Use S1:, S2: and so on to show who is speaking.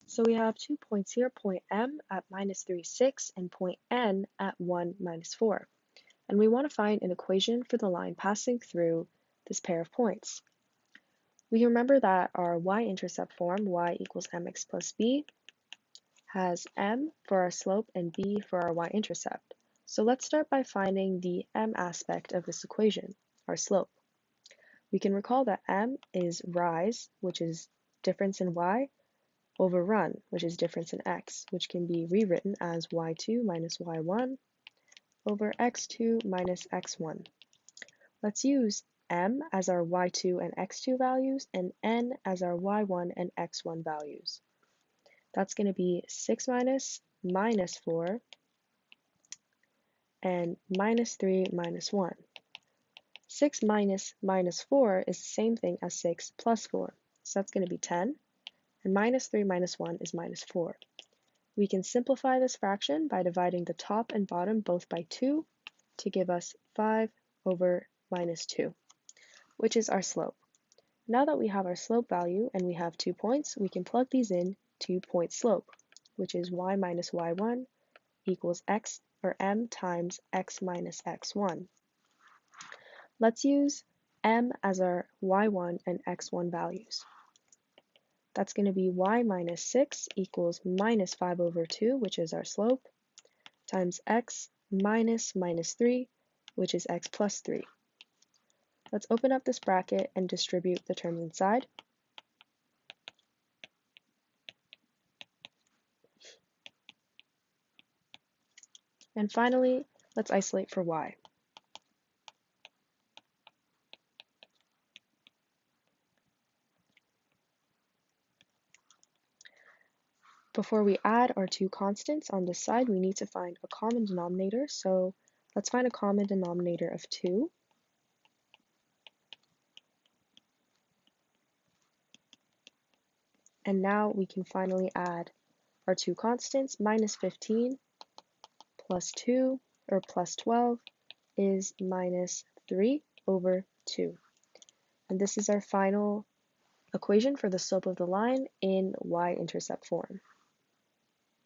S1: So we have 2 points here, point M at -3, 6, and point N at 1, -4. And we want to find an equation for the line passing through this pair of points. We remember that our y-intercept form, y equals mx plus b, has m for our slope and b for our y-intercept. So let's start by finding the m aspect of this equation, our slope. We can recall that m is rise, which is difference in y, over run, which is difference in x, which can be rewritten as y2 minus y1 over x2 minus x1. Let's use m as our y2 and x2 values and n as our y1 and x1 values. That's going to be 6 minus 4 and -3 minus 1. 6 minus 4 is the same thing as 6 plus 4. So that's going to be 10. And -3 minus 1 is -4. We can simplify this fraction by dividing the top and bottom both by 2 to give us 5 over -2, which is our slope. Now that we have our slope value and we have 2 points, we can plug these in to point slope, which is y minus y1 equals x or m times x minus x1. Let's use m as our y1 and x1 values. That's going to be y minus 6 equals minus 5 over 2, which is our slope, times x minus -3, which is x plus 3. Let's open up this bracket and distribute the terms inside. And finally, let's isolate for y. Before we add our two constants on this side, we need to find a common denominator. So let's find a common denominator of 2. And now we can finally add our two constants. -15 plus 2, or plus 12, is -3 over 2. And this is our final equation for the slope of the line in y-intercept form.